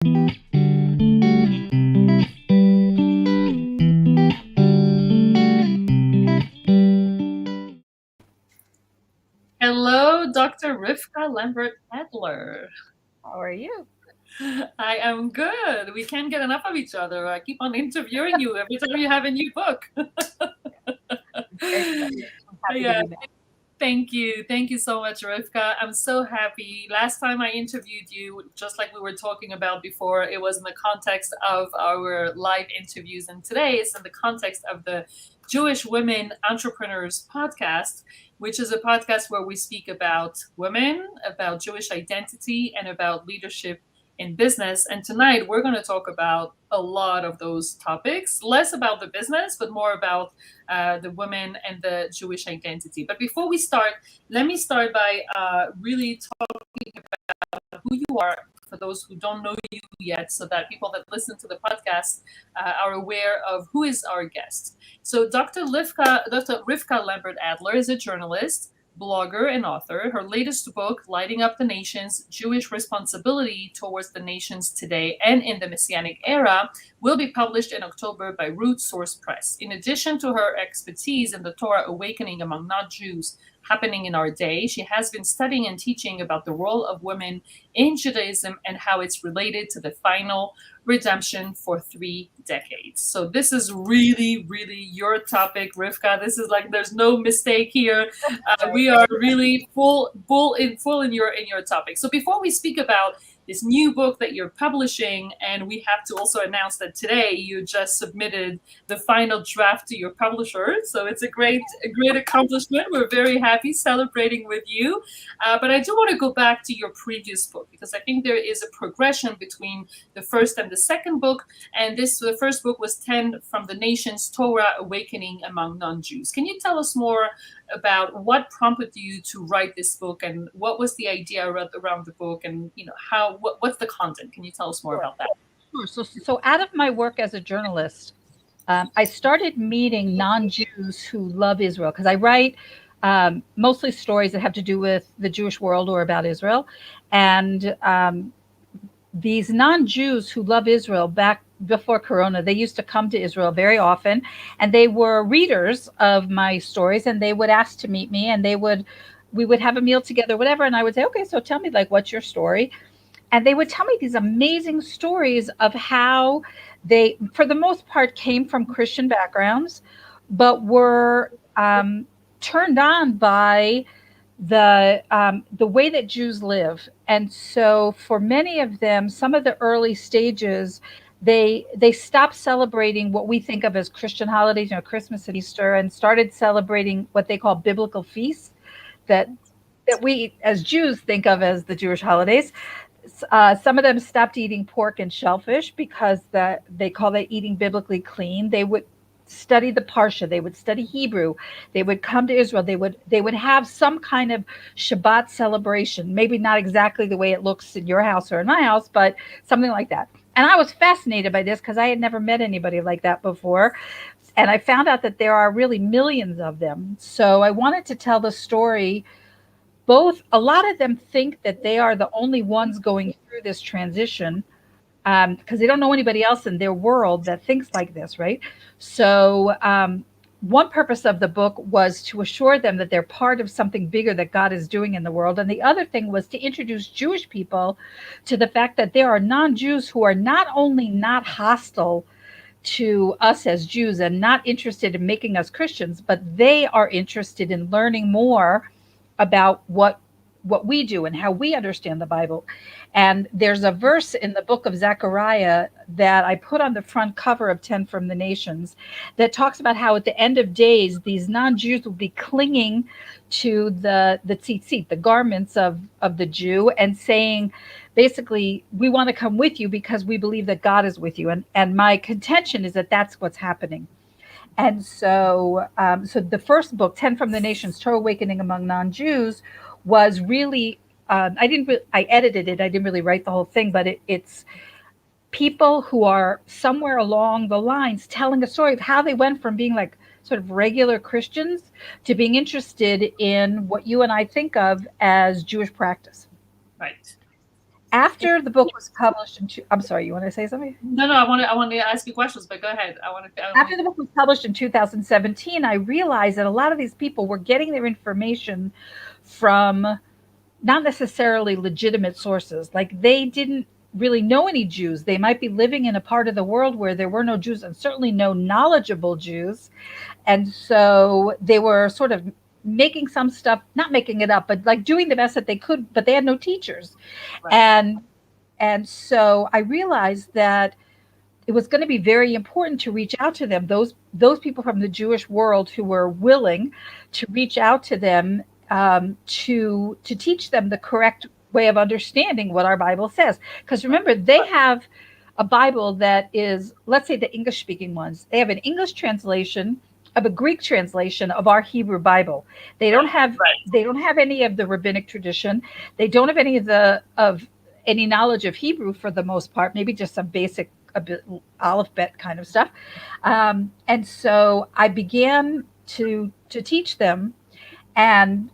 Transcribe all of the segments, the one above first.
Hello, Dr. Rivkah Lambert Adler. How are you? I am good. We can't get enough of each other. I keep on interviewing you every time you have a new book. Very excited. I'm happy to Yeah, be back. thank you. Thank you so much, Rivka. I'm so happy. Last time I interviewed you, just like we were talking about before, it was in the context of our live interviews. And today it's in the context of the Jewish Women Entrepreneurs podcast, which is a podcast where we speak about women, about Jewish identity, and about leadership in business. And tonight we're going to talk about a lot of those topics, less about the business, but more about the women and the Jewish identity. But before we start, let me start by really talking about who you are for those who don't know you yet, so that people that listen to the podcast are aware of who is our guest. So Dr. Rivkah Lambert Adler is a journalist, blogger, and author. Her latest book, Lighting Up the Nations, Jewish Responsibility Towards the Nations Today and in the Messianic Era, will be published in October by Root Source Press. In addition to her expertise in the Torah awakening among non-Jews happening in our day, she has been studying and teaching about the role of women in Judaism and how it's related to the final redemption for 3 decades. So this is really, really your topic, Rivka. This is like there's no mistake here. We are really full in your topic. So before we speak about this new book that you're publishing, and we have to also announce that today you just submitted the final draft to your publisher. So it's a great accomplishment. We're very happy celebrating with you. But I do want to go back to your previous book, because I think there is a progression between the first and the second book. And the first book was 10 from the Nation's Torah Awakening Among Non-Jews. Can you tell us more about what prompted you to write this book, and what was the idea around the book, and what's the content? Can you tell us more about that? Sure. So out of my work as a journalist, I started meeting non-Jews who love Israel, because I write mostly stories that have to do with the Jewish world or about Israel. And these non-Jews who love Israel, back before Corona, they used to come to Israel very often, and they were readers of my stories, and they would ask to meet me, and we would have a meal together, whatever. And I would say, okay, so tell me, like, what's your story? And they would tell me these amazing stories of how they, for the most part, came from Christian backgrounds, but were turned on by the way that Jews live. And so for many of them, some of the early stages, they stopped celebrating what we think of as Christian holidays, Christmas and Easter, and started celebrating what they call biblical feasts that we as Jews think of as the Jewish holidays. Some of them stopped eating pork and shellfish because they call that eating biblically clean. They would study the Parsha, they would study Hebrew, they would come to Israel, they would have some kind of Shabbat celebration, maybe not exactly the way it looks in your house or in my house, but something like that. And I was fascinated by this because I had never met anybody like that before. And I found out that there are really millions of them. So I wanted to tell the story. Both, a lot of them think that they are the only ones going through this transition, because they don't know anybody else in their world that thinks like this, right? So one purpose of the book was to assure them that they're part of something bigger that God is doing in the world. And the other thing was to introduce Jewish people to the fact that there are non-Jews who are not only not hostile to us as Jews and not interested in making us Christians, but they are interested in learning more about what we do and how we understand the Bible. And there's a verse in the book of Zechariah that I put on the front cover of 10 from the Nations that talks about how at the end of days, these non-Jews will be clinging to the tzitzit, the garments of the Jew, and saying, basically, we want to come with you because we believe that God is with you. And my contention is that that's what's happening. And so the first book, 10 from the Nations, Torah Awakening Among Non-Jews, was really, I edited it. I didn't really write the whole thing, but it's people who are somewhere along the lines telling a story of how they went from being like sort of regular Christians to being interested in what you and I think of as Jewish practice. Right. After the book was published I'm sorry, you want to say something? No, I want to ask you questions, but go ahead. After the book was published in 2017, I realized that a lot of these people were getting their information from not necessarily legitimate sources. Like they didn't really know any Jews. They might be living in a part of the world where there were no Jews and certainly no knowledgeable Jews. And so they were sort of making some stuff, not making it up, but like doing the best that they could, but they had no teachers. Right. And so I realized that it was going to be very important to reach out to them, those people from the Jewish world who were willing to reach out to them, to teach them the correct way of understanding what our Bible says. Because remember, they have a Bible that is, let's say the English speaking ones, they have an English translation of a Greek translation of our Hebrew Bible. They don't have any of the rabbinic tradition. They don't have any knowledge of Hebrew for the most part, maybe just some basic a bit alphabet kind of stuff. And so I began to teach them, and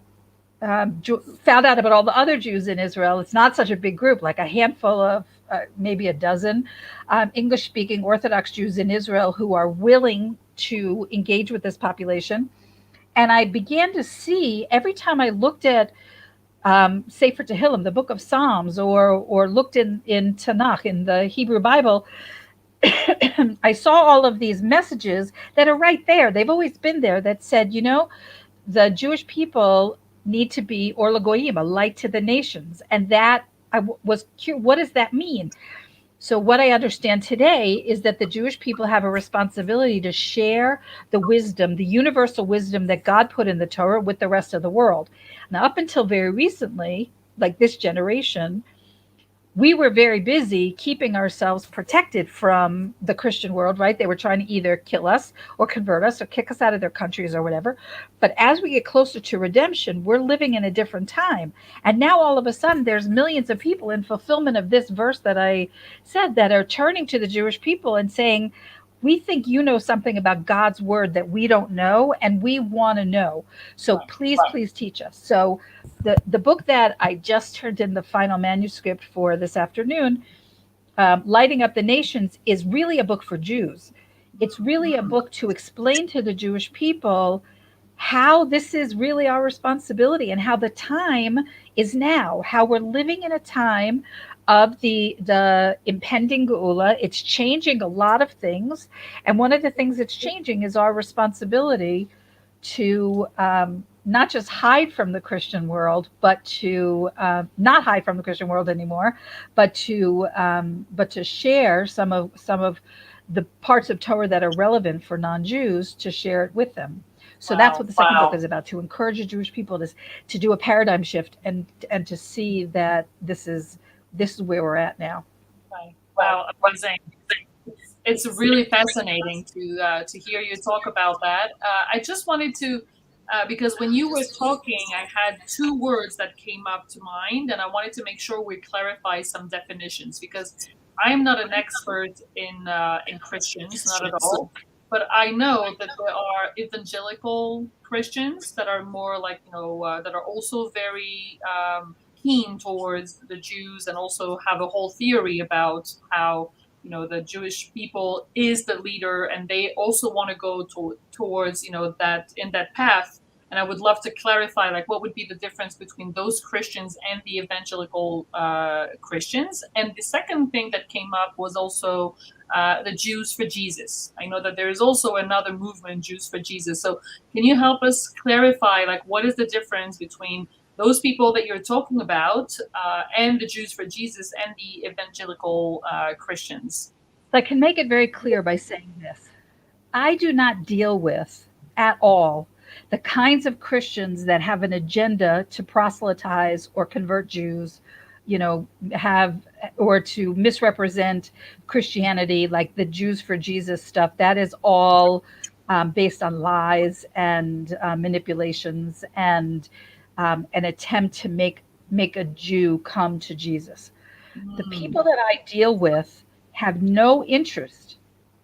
found out about all the other Jews in Israel. It's not such a big group, like a handful of maybe a dozen English-speaking Orthodox Jews in Israel who are willing to engage with this population. And I began to see every time I looked at Sefer Tehillim, the book of Psalms, or looked in Tanakh, in the Hebrew Bible, I saw all of these messages that are right there. They've always been there, that said, the Jewish people need to be Or Lagoyim, a light to the nations. And that I was curious, what does that mean? So what I understand today is that the Jewish people have a responsibility to share the wisdom, the universal wisdom that God put in the Torah with the rest of the world. Now, up until very recently, like this generation, we were very busy keeping ourselves protected from the Christian world, right? They were trying to either kill us or convert us or kick us out of their countries or whatever. But as we get closer to redemption, we're living in a different time. And now all of a sudden, there's millions of people in fulfillment of this verse that I said that are turning to the Jewish people and saying, we think you know something about God's word that we don't know, and we want to know. So please teach us. So the book that I just turned in the final manuscript for this afternoon, Lighting Up the Nations, is really a book for Jews. It's really a book to explain to the Jewish people how this is really our responsibility and how the time is now, how we're living in a time of the impending Geula. It's changing a lot of things. And one of the things that's changing is our responsibility to not just hide from the Christian world, but to not hide from the Christian world anymore, but to share some of the parts of Torah that are relevant for non-Jews, to share it with them. So that's what the second book is about, to encourage the Jewish people to do a paradigm shift and to see that this is where we're at now. Wow, amazing. It's really fascinating to hear you talk about that. I just wanted to, because when you were talking, I had two words that came up to mind, and I wanted to make sure we clarify some definitions, because I'm not an expert in Christians, not at all. But I know that there are evangelical Christians that are more like, that are also very keen towards the Jews, and also have a whole theory about how, the Jewish people is the leader, and they also want to go towards, that in that path. And I would love to clarify, like, what would be the difference between those Christians and the evangelical Christians. And the second thing that came up was also the Jews for Jesus. I know that there is also another movement, Jews for Jesus. So can you help us clarify, like, what is the difference between those people that you're talking about and the Jews for Jesus and the evangelical Christians? I can make it very clear by saying this. I do not deal with at all the kinds of Christians that have an agenda to proselytize or convert Jews, have, or to misrepresent Christianity, like the Jews for Jesus stuff. That is all based on lies and manipulations and an attempt to make a Jew come to Jesus. The people that I deal with have no interest.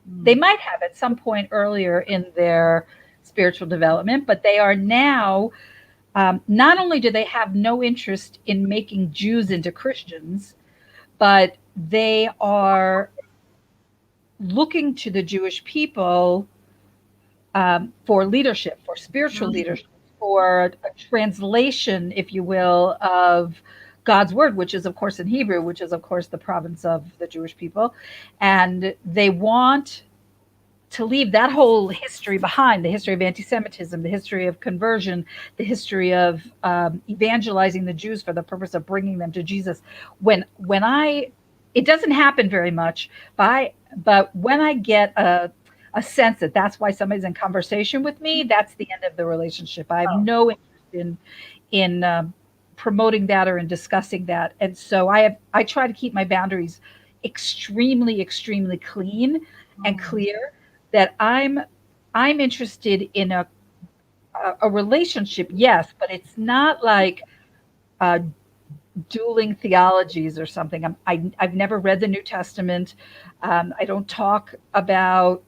They might have at some point earlier in their spiritual development, but they are now, not only do they have no interest in making Jews into Christians, but they are looking to the Jewish people for leadership, for spiritual leadership, for a translation, if you will, of God's word, which is, of course, in Hebrew, which is, of course, the province of the Jewish people. And they want to leave that whole history behind, the history of anti-Semitism, the history of conversion, the history of evangelizing the Jews for the purpose of bringing them to Jesus. It doesn't happen very much, but when I get a sense that that's why somebody's in conversation with me, that's the end of the relationship. I have no interest in promoting that or in discussing that. And so I try to keep my boundaries extremely, extremely clean and clear, that I'm interested in a relationship, yes, but it's not like dueling theologies or something. I've never read the New Testament. I don't talk about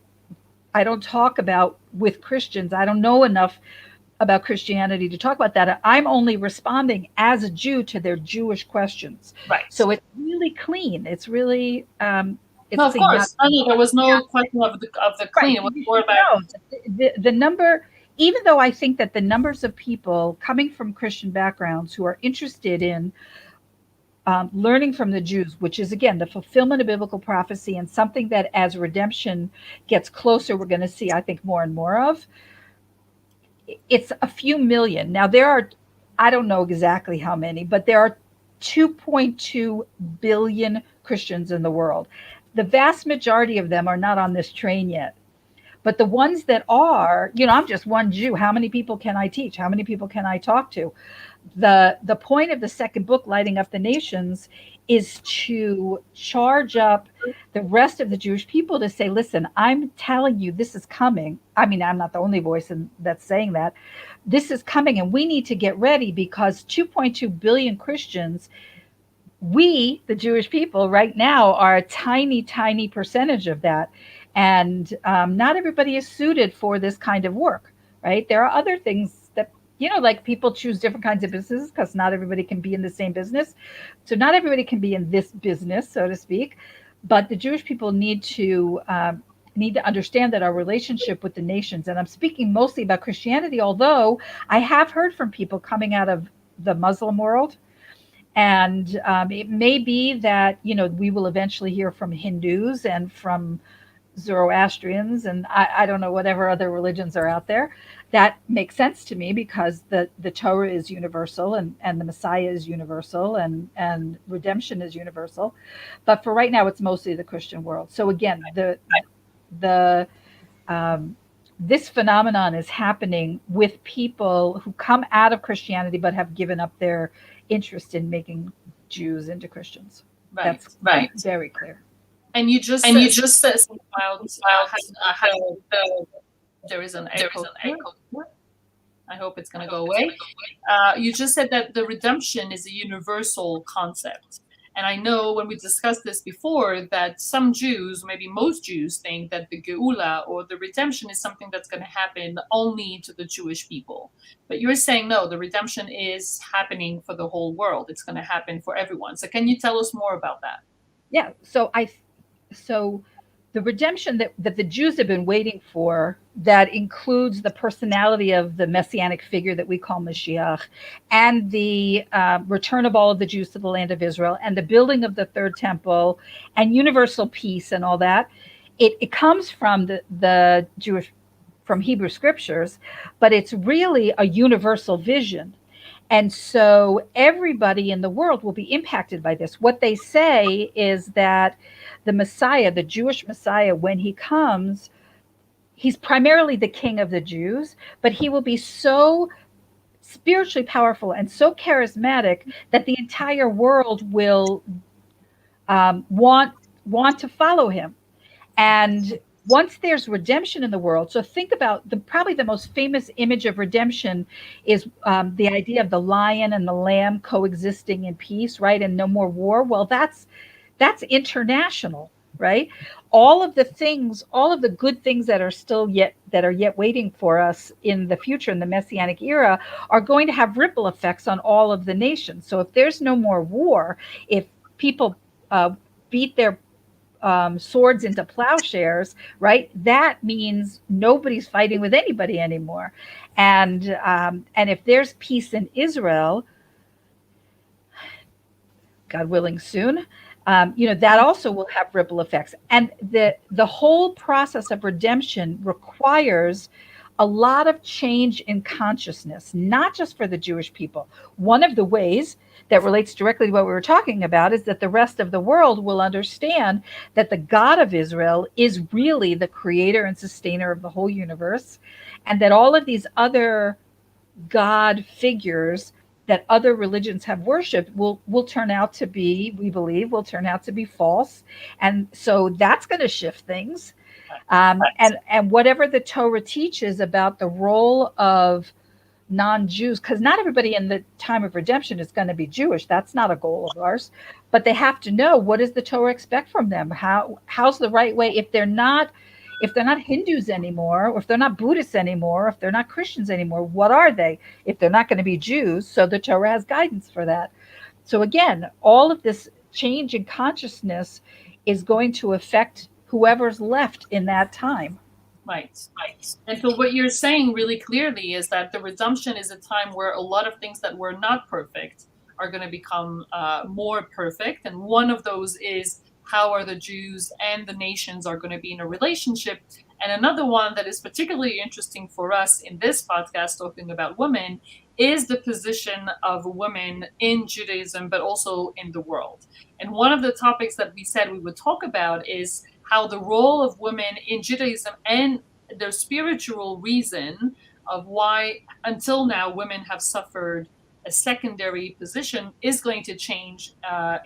with Christians. I don't know enough about Christianity to talk about that. I'm only responding as a Jew to their Jewish questions. Right. So it's really clean. It's really it's no, of clean. course. No, there was no question of the clean. Right. It was more about the number. Even though I think that the numbers of people coming from Christian backgrounds who are interested in learning from the Jews, which is, again, the fulfillment of biblical prophecy and something that as redemption gets closer, we're going to see, I think, more and more of. It's a few million. Now, there are, I don't know exactly how many, but there are 2.2 billion Christians in the world. The vast majority of them are not on this train yet. But the ones that are, I'm just one Jew. How many people can I teach? How many people can I talk to? The point of the second book, Lighting Up the Nations, is to charge up the rest of the Jewish people to say, listen, I'm telling you, this is coming. I mean, I'm not the only voice that's saying that. This is coming, and we need to get ready, because 2.2 billion Christians, we, the Jewish people, right now are a tiny, tiny percentage of that. And not everybody is suited for this kind of work, right? There are other things that, like people choose different kinds of businesses because not everybody can be in the same business. So not everybody can be in this business, so to speak. But the Jewish people need to understand that our relationship with the nations, and I'm speaking mostly about Christianity, although I have heard from people coming out of the Muslim world. And it may be that, we will eventually hear from Hindus and from Zoroastrians, and I don't know, whatever other religions are out there. That makes sense to me, because the Torah is universal, and the Messiah is universal, and redemption is universal. But for right now, it's mostly the Christian world. So again, this phenomenon is happening with people who come out of Christianity but have given up their interest in making Jews into Christians. Right. That's very clear. And you just said something about how there is an echo. I hope it's going to go away. You just said that the redemption is a universal concept. And I know when we discussed this before that some Jews, maybe most Jews, think that the Geula, or the redemption, is something that's going to happen only to the Jewish people. But you're saying, no, the redemption is happening for the whole world. It's going to happen for everyone. So can you tell us more about that? Yeah. So the redemption that the Jews have been waiting for, that includes the personality of the Messianic figure that we call Mashiach, and the return of all of the Jews to the land of Israel, and the building of the third temple, and universal peace, and all that. It comes from the Jewish, from Hebrew scriptures, but it's really a universal vision. And so everybody in the world will be impacted by this. What they say is that the Messiah, the Jewish Messiah, when he comes, he's primarily the king of the Jews, but he will be so spiritually powerful and so charismatic that the entire world will want to follow him. And once there's redemption in the world, so think about probably the most famous image of redemption is the idea of the lion and the lamb coexisting in peace, right? And no more war. Well, that's international, right? All of the good things that are yet waiting for us in the future, in the Messianic era, are going to have ripple effects on all of the nations. So if there's no more war, if people beat their swords into plowshares, right? That means nobody's fighting with anybody anymore. And if there's peace in Israel, God willing, soon, that also will have ripple effects. And the whole process of redemption requires a lot of change in consciousness, not just for the Jewish people. One of the ways that relates directly to what we were talking about is that the rest of the world will understand that the God of Israel is really the creator and sustainer of the whole universe, and that all of these other God figures that other religions have worshipped will turn out to be, we believe, will turn out to be false. And so that's going to shift things. And whatever the Torah teaches about the role of non-Jews, because not everybody in the time of redemption is going to be Jewish. That's not a goal of ours. But they have to know, what does the Torah expect from them? How's the right way? If they're not Hindus anymore, or if they're not Buddhists anymore, if they're not Christians anymore, what are they? If they're not going to be Jews, so the Torah has guidance for that. So again, all of this change in consciousness is going to affect whoever's left in that time. Right. And so what you're saying really clearly is that the redemption is a time where a lot of things that were not perfect are going to become more perfect. And one of those is how are the Jews and the nations are going to be in a relationship. And another one that is particularly interesting for us in this podcast, talking about women, is the position of women in Judaism, but also in the world. And one of the topics that we said we would talk about is how the role of women in Judaism and the spiritual reason of why until now women have suffered a secondary position is going to change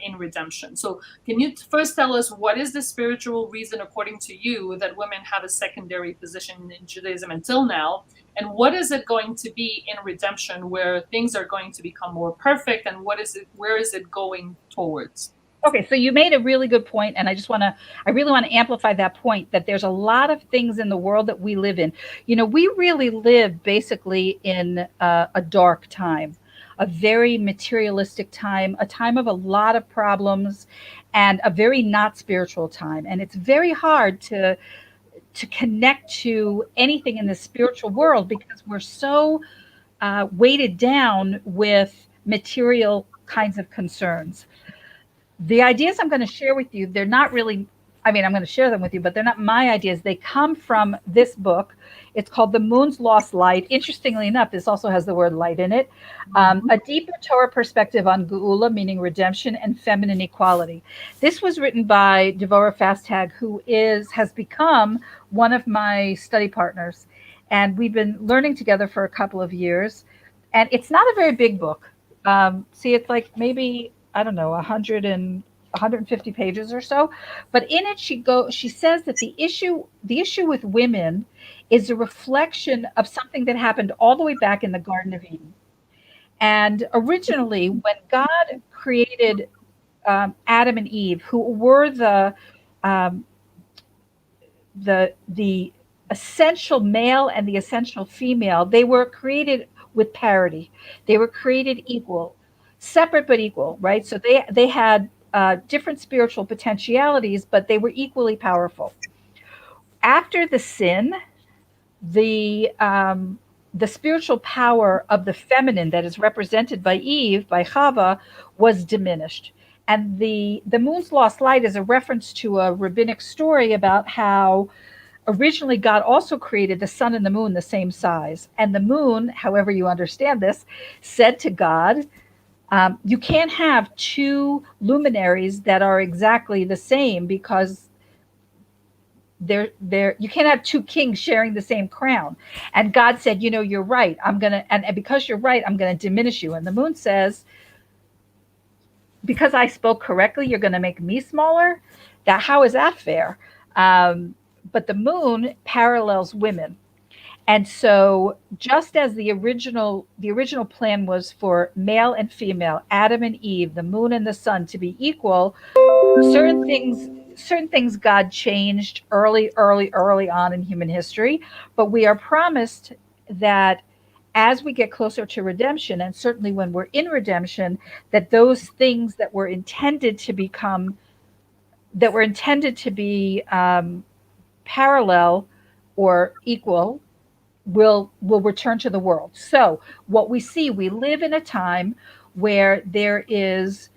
in redemption. So can you first tell us, what is the spiritual reason according to you that women have a secondary position in Judaism until now? And what is it going to be in redemption where things are going to become more perfect, and where is it going towards? Okay, so you made a really good point, and I really want to amplify that point, that there's a lot of things in the world that we live in. We really live basically in a dark time, a very materialistic time, a time of a lot of problems, and a very not spiritual time. And it's very hard to connect to anything in the spiritual world because we're so weighted down with material kinds of concerns. The ideas I'm going to share with you, they're not really, I'm going to share them with you, but they're not my ideas. They come from this book. It's called The Moon's Lost Light. Interestingly enough, this also has the word light in it. A deeper Torah perspective on Geula, meaning redemption, and feminine equality. This was written by Devorah Fastag, who has become one of my study partners. And we've been learning together for a couple of years. And it's not a very big book. It's like maybe, I don't know, 150 pages or so. But in it, she says that the issue with women is a reflection of something that happened all the way back in the Garden of Eden. And originally, when God created Adam and Eve, who were the essential male and the essential female, they were created with parity. They were created equal, separate but equal, right? So they had different spiritual potentialities, but they were equally powerful. After the sin, the spiritual power of the feminine that is represented by Eve, by Chava, was diminished. And the moon's lost light is a reference to a rabbinic story about how originally God also created the sun and the moon the same size. And the moon, however you understand this, said to God, you can't have two luminaries that are exactly the same, because you can't have two kings sharing the same crown. And God said, you're right. And because you're right, I'm going to diminish you. And the moon says, because I spoke correctly, you're going to make me smaller? How is that fair? But the moon parallels women. And so just as the original plan was for male and female, Adam and Eve, the moon and the sun, to be equal, certain things God changed early on in human history. But we are promised that as we get closer to redemption, and certainly when we're in redemption, that those things that were intended to become that were intended to be parallel or equal will return to the world. So what we see, we live in a time where there is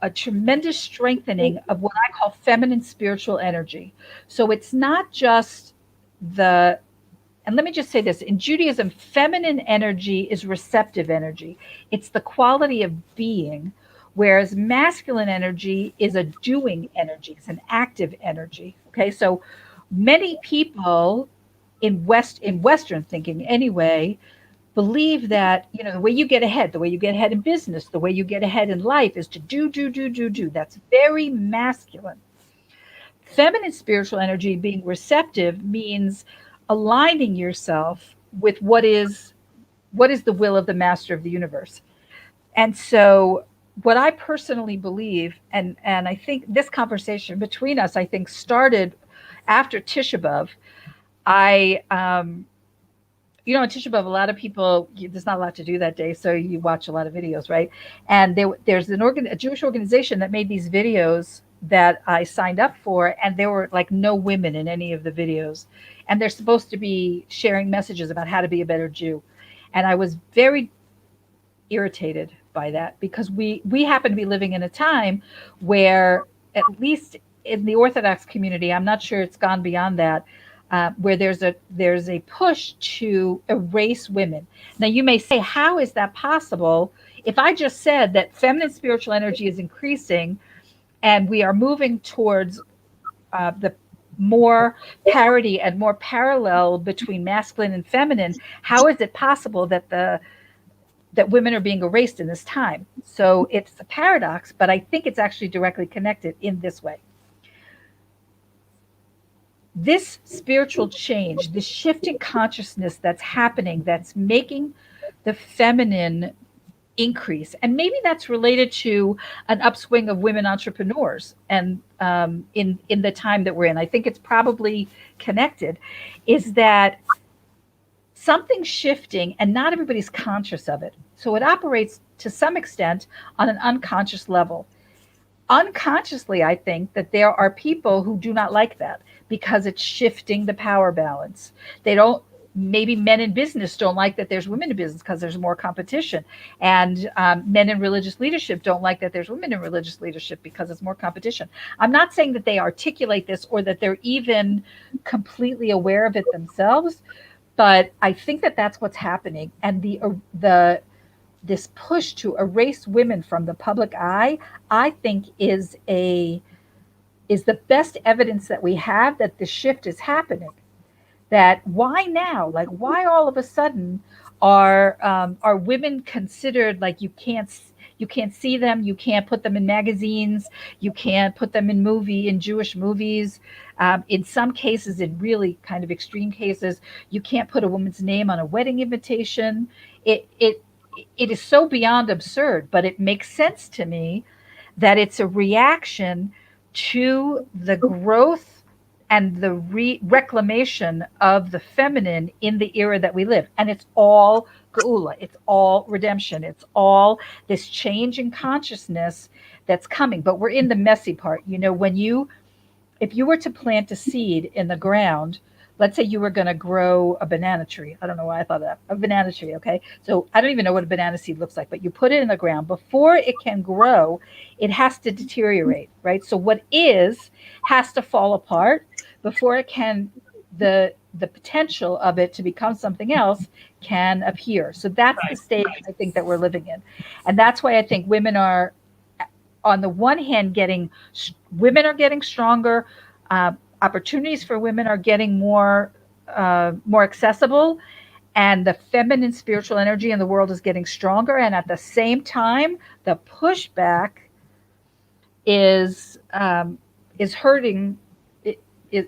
a tremendous strengthening of what I call feminine spiritual energy. So it's not just the, and let me just say this, in Judaism, feminine energy is receptive energy. It's the quality of being, whereas masculine energy is a doing energy. It's an active energy. Okay, so many people in Western thinking anyway, believe that, you know, the way you get ahead, the way you get ahead in business, the way you get ahead in life is to do. That's very masculine. Feminine spiritual energy, being receptive, means aligning yourself with what is the will of the master of the universe. And so what I personally believe, and I think this conversation between us, I think started after Tisha B'Av. I you know, on Tisha B'Av, a lot of people, there's not a lot to do that day, so you watch a lot of videos, right? And there's a Jewish organization that made these videos that I signed up for, and there were like no women in any of the videos. And they're supposed to be sharing messages about how to be a better Jew. And I was very irritated by that because we happen to be living in a time where, at least in the Orthodox community, I'm not sure it's gone beyond that, where there's a push to erase women. Now you may say, how is that possible? If I just said that feminine spiritual energy is increasing and we are moving towards the more parity and more parallel between masculine and feminine, how is it possible that that women are being erased in this time? So it's a paradox, but I think it's actually directly connected in this way. This spiritual change, this shift in consciousness that's happening, that's making the feminine increase, and maybe that's related to an upswing of women entrepreneurs, and in the time that we're in, I think it's probably connected, is that something's shifting and not everybody's conscious of it. So it operates to some extent on an unconscious level. Unconsciously, I think that there are people who do not like that because it's shifting the power balance. They don't, maybe men in business don't like that there's women in business because there's more competition. And men in religious leadership don't like that there's women in religious leadership because it's more competition. I'm not saying that they articulate this or that they're even completely aware of it themselves, but I think that that's what's happening. And the this push to erase women from the public eye, I think is the best evidence that we have that the shift is happening. That why now? Like, why all of a sudden are women considered like you can't see them, you can't put them in magazines, you can't put them in Jewish movies. In some cases, in really kind of extreme cases, you can't put a woman's name on a wedding invitation. It is so beyond absurd, but it makes sense to me that it's a reaction to the growth and the reclamation of the feminine in the era that we live. And it's all geula, it's all redemption, it's all this change in consciousness that's coming. But we're in the messy part. You know, if you were to plant a seed in the ground, let's say you were going to grow a banana tree. I don't know why I thought of that. A banana tree, okay? So I don't even know what a banana seed looks like, but you put it in the ground. Before it can grow, it has to deteriorate, right? So what is has to fall apart before it can, the potential of it to become something else can appear. So that's the stage I think that we're living in. And that's why I think women are, on the one hand, women are getting stronger, opportunities for women are getting more accessible, and the feminine spiritual energy in the world is getting stronger. And at the same time, the pushback is hurting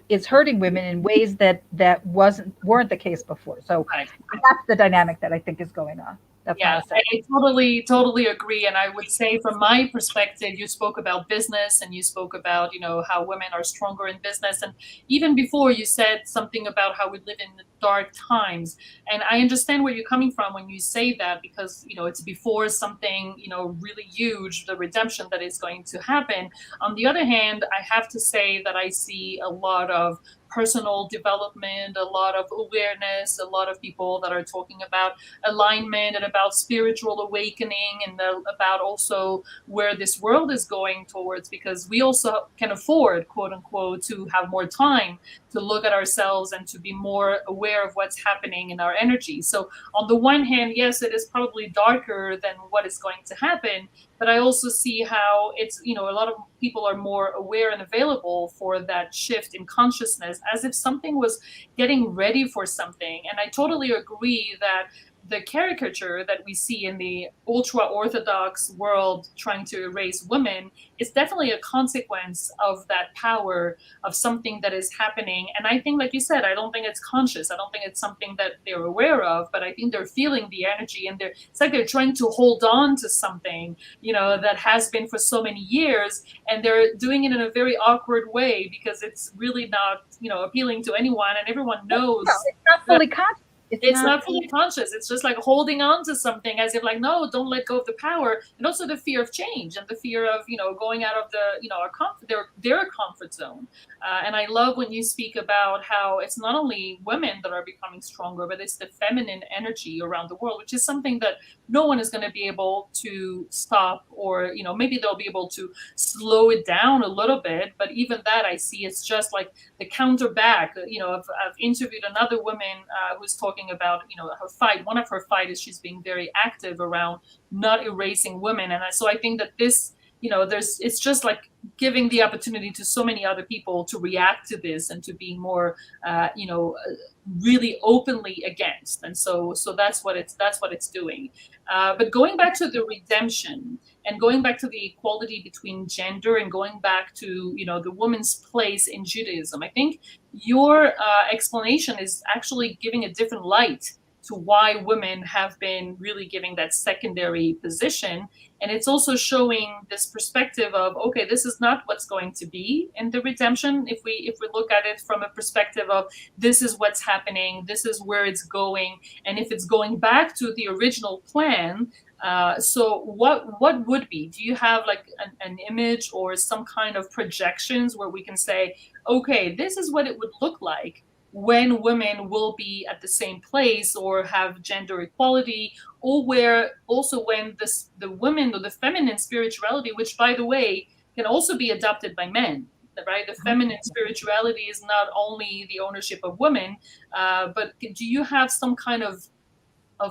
is hurting women in ways that weren't the case before. So that's the dynamic that I think is going on. That's my Yeah, assessment. I totally agree. And I would say from my perspective, you spoke about business and you spoke about, how women are stronger in business. And even before you said something about how we live in dark times. And I understand where you're coming from when you say that, because, it's before something, really huge, the redemption that is going to happen. On the other hand, I have to say that I see a lot of personal development, a lot of awareness, a lot of people that are talking about alignment and about spiritual awakening, and about also where this world is going towards, because we also can afford, quote unquote, to have more time to look at ourselves and to be more aware of what's happening in our energy. So on the one hand, yes, it is probably darker than what is going to happen, but I also see how it's, a lot of people are more aware and available for that shift in consciousness, as if something was getting ready for something. And I totally agree that the caricature that we see in the ultra orthodox world trying to erase women is definitely a consequence of that power, of something that is happening. And I think, like you said, I don't think it's conscious. I don't think it's something that they're aware of, but I think they're feeling the energy, and it's like they're trying to hold on to something, that has been for so many years. And they're doing it in a very awkward way, because it's really not, appealing to anyone, and everyone knows It's not fully conscious. it's not fully conscious. It's just like holding on to something, as if like, no, don't let go of the power. And also the fear of change, and the fear of, going out of the, their comfort zone. And I love when you speak about how it's not only women that are becoming stronger, but it's the feminine energy around the world, which is something that no one is going to be able to stop, or, maybe they'll be able to slow it down a little bit. But even that, I see it's just like the counter back. I've interviewed another woman who's talking about, her fight. One of her fight is she's being very active around not erasing women. And so I think that this, it's just like giving the opportunity to so many other people to react to this, and to be more, really openly against. And so that's what it's doing. But going back to the redemption, and going back to the equality between gender, and going back to, the woman's place in Judaism, I think your explanation is actually giving a different light to why women have been really giving that secondary position. And it's also showing this perspective of, okay, this is not what's going to be in the redemption. If we look at it from a perspective of, this is what's happening, this is where it's going, and if it's going back to the original plan, so what would be? Do you have like an image or some kind of projections where we can say, okay, this is what it would look like when women will be at the same place, or have gender equality, or where also when the women, or the feminine spirituality, which by the way can also be adopted by men, right? The feminine spirituality is not only the ownership of women, but do you have some kind of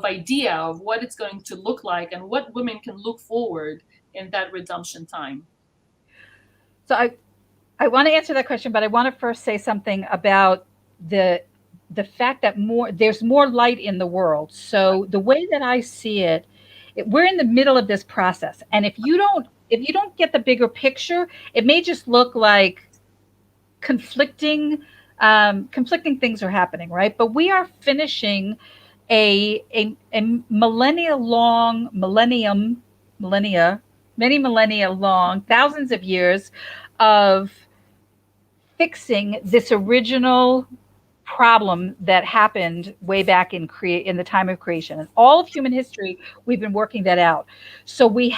idea of what it's going to look like, and what women can look forward in that redemption time? So I want to answer that question, but I want to first say something about the fact that there's more light in the world. So the way that I see it, we're in the middle of this process, and if you don't get the bigger picture, it may just look like conflicting things are happening, right? But we are finishing a many millennia long, thousands of years of fixing this original problem that happened way back in the time of creation. And all of human history, we've been working that out. So we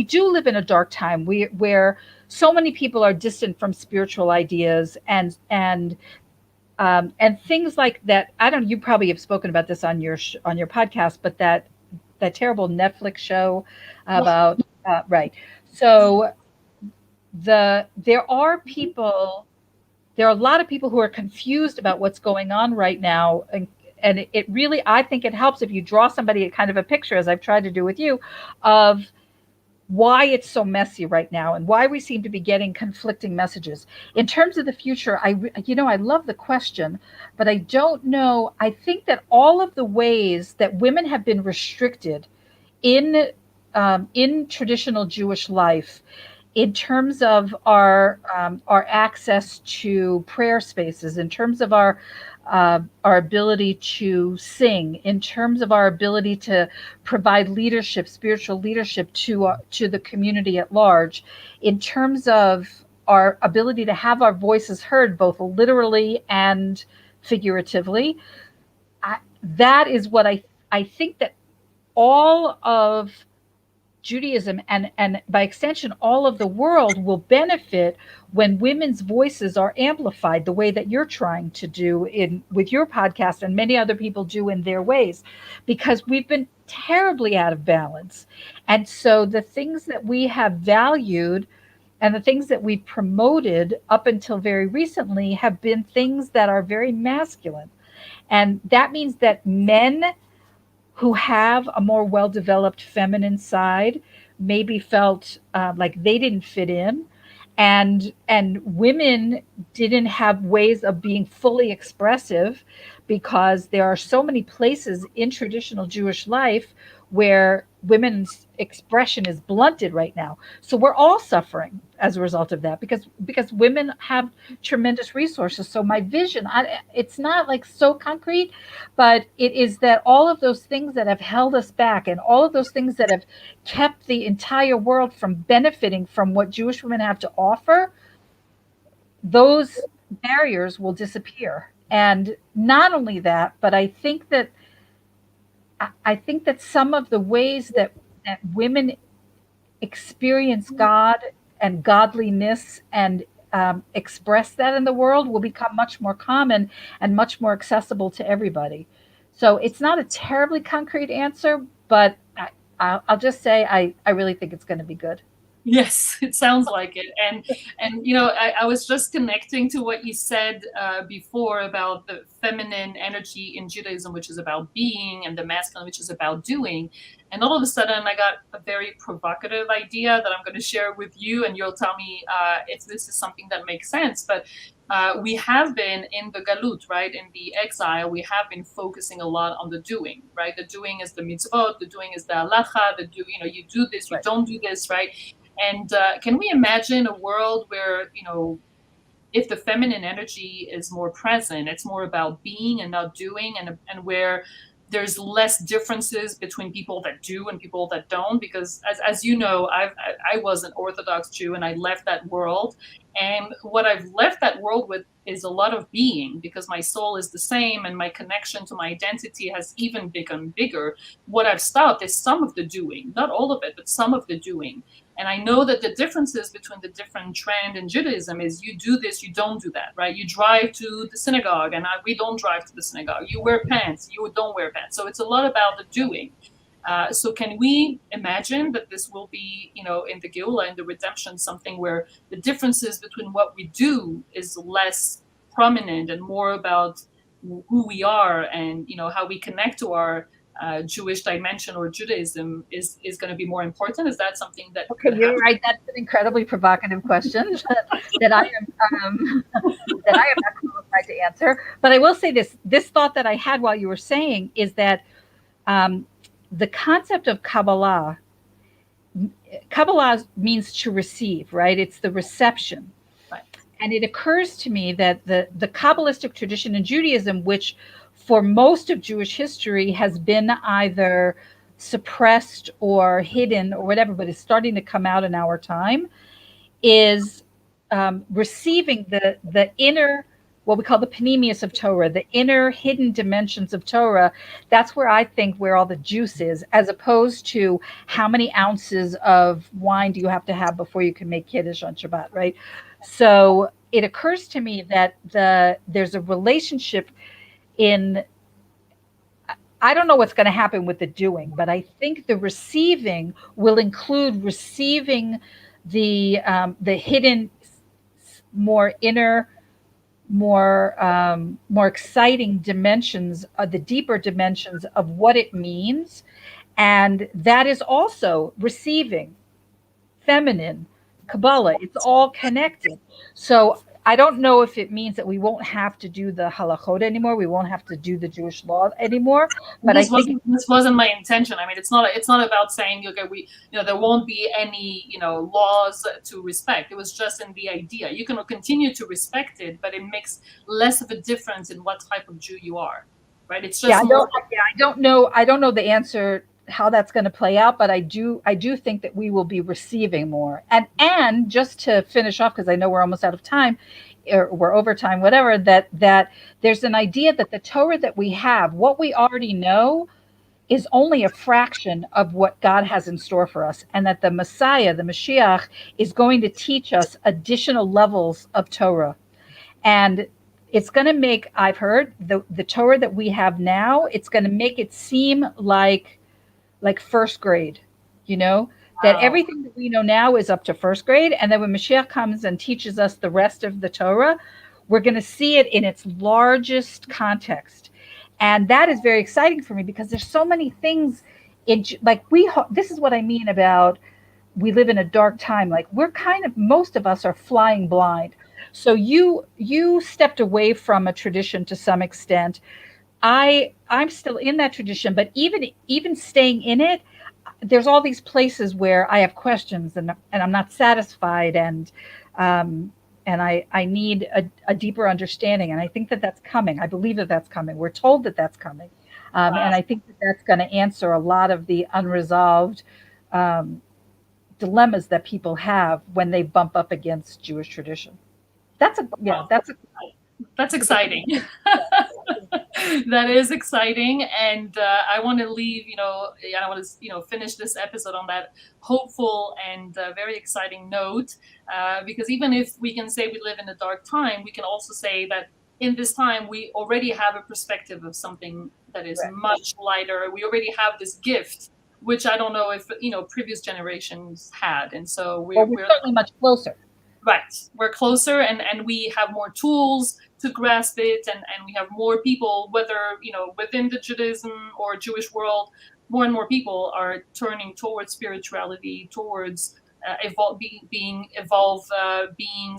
do live in a dark time where so many people are distant from spiritual ideas, and things like that. I don't. You probably have spoken about this on your podcast, but that terrible Netflix show about right. So there are a lot of people who are confused about what's going on right now, and it really, I think it helps if you draw somebody a kind of a picture, as I've tried to do with you, of why it's so messy right now, and why we seem to be getting conflicting messages. In terms of the future, I love the question, but I don't know. I think that all of the ways that women have been restricted in traditional Jewish life, in terms of our access to prayer spaces, in terms of our our ability to sing, in terms of our ability to provide leadership, spiritual leadership to the community at large, in terms of our ability to have our voices heard, both literally and figuratively. That is what I think that all of Judaism and by extension all of the world will benefit when women's voices are amplified the way that you're trying to do in with your podcast and many other people do in their ways, because we've been terribly out of balance. And so the things that we have valued and the things that we've promoted up until very recently have been things that are very masculine. And that means that men who have a more well-developed feminine side maybe felt like they didn't fit in, and women didn't have ways of being fully expressive, because there are so many places in traditional Jewish life where women's expression is blunted right now. So we're all suffering as a result of that, because women have tremendous resources. So my vision, it's not like so concrete, but it is that all of those things that have held us back and all of those things that have kept the entire world from benefiting from what Jewish women have to offer, those barriers will disappear. And not only that, but I think that some of the ways that women experience God and godliness and express that in the world will become much more common and much more accessible to everybody. So it's not a terribly concrete answer, but I'll just say I really think it's going to be good. Yes, it sounds like it. And I was just connecting to what you said before about the feminine energy in Judaism, which is about being, and the masculine, which is about doing. And all of a sudden, I got a very provocative idea that I'm going to share with you, and you'll tell me if this is something that makes sense. But we have been in the galut, right? In the exile, we have been focusing a lot on the doing, right? The doing is the mitzvot, the doing is the halacha, you do this, you Right. don't do this, right? And can we imagine a world where, if the feminine energy is more present, it's more about being and not doing, and where there's less differences between people that do and people that don't? Because as you know, I was an Orthodox Jew and I left that world. And what I've left that world with is a lot of being, because my soul is the same and my connection to my identity has even become bigger. What I've stopped is some of the doing, not all of it, but some of the doing. And I know that the differences between the different trend in Judaism is you do this, you don't do that, right? You drive to the synagogue, and we don't drive to the synagogue. You wear pants, you don't wear pants. So it's a lot about the doing. So can we imagine that this will be, in the Geula, in the redemption, something where the differences between what we do is less prominent and more about who we are, and how we connect to our Jewish dimension or Judaism is going to be more important? Is that something that Okay, could you're happen? right. That's an incredibly provocative question that I am that I am not qualified to answer. But I will say this: this thought that I had while you were saying is that um, the concept of Kabbalah means to receive, right? It's the reception. Right. And it occurs to me that the Kabbalistic tradition in Judaism, which for most of Jewish history has been either suppressed or hidden or whatever, but is starting to come out in our time, is receiving the inner, what we call the panemius of Torah, the inner hidden dimensions of Torah. That's where I think where all the juice is, as opposed to how many ounces of wine do you have to have before you can make Kiddush on Shabbat, right? So it occurs to me that there's a relationship in, I don't know what's going to happen with the doing, but I think the receiving will include receiving the hidden, more inner, more exciting dimensions, the deeper dimensions of what it means, and that is also receiving, feminine, Kabbalah. It's all connected. So I don't know if it means that we won't have to do the halachot anymore. We won't have to do the Jewish law anymore. But I think This wasn't my intention. I mean, it's not about saying, okay, we, there won't be any, laws to respect. It was just in the idea. You can continue to respect it, but it makes less of a difference in what type of Jew you are, right? It's just I don't know the answer how that's going to play out, but I do think that we will be receiving more. And just to finish off, because I know we're almost out of time, or we're over time, whatever, that there's an idea that the Torah that we have, what we already know, is only a fraction of what God has in store for us, and that the Messiah, the Mashiach, is going to teach us additional levels of Torah. And it's going to make, I've heard, the Torah that we have now, it's going to make it seem like first grade, that everything that we know now is up to first grade. And then when Mashiach comes and teaches us the rest of the Torah, we're going to see it in its largest context. And that is very exciting for me, because there's so many things this is what I mean about we live in a dark time. Like, we're most of us are flying blind. So you stepped away from a tradition to some extent. I'm still in that tradition, but even staying in it, there's all these places where I have questions and I'm not satisfied, and I need a deeper understanding. And I think that that's coming. I believe that that's coming. We're told that that's coming. And I think that that's going to answer a lot of the unresolved dilemmas that people have when they bump up against Jewish tradition. That's exciting. That is exciting, and I want to leave. I want to finish this episode on that hopeful and very exciting note, because even if we can say we live in a dark time, we can also say that in this time we already have a perspective of something that is much lighter. We already have this gift, which I don't know if previous generations had, and so we're certainly much closer. Right. We're closer, and we have more tools to grasp it, and we have more people, whether, within the Judaism or Jewish world, more and more people are turning towards spirituality, towards evolved beings,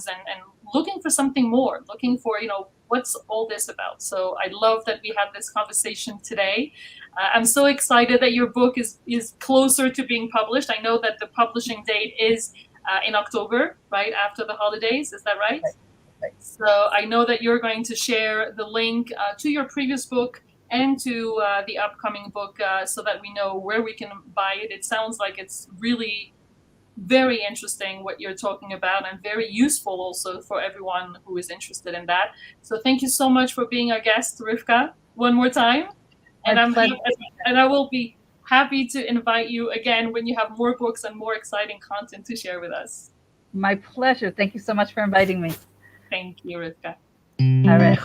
and looking for something more, looking for, what's all this about. So I love that we had this conversation today. I'm so excited that your book is closer to being published. I know that the publishing date is in October, right after the holidays. Is that right? Right. So I know that you're going to share the link to your previous book and to the upcoming book, so that we know where we can buy it. It sounds like it's really very interesting what you're talking about, and very useful also for everyone who is interested in that. So thank you so much for being our guest, Rivkah, one more time. And I will be happy to invite you again when you have more books and more exciting content to share with us. My pleasure. Thank you so much for inviting me. Thank you, Rivkah. All right.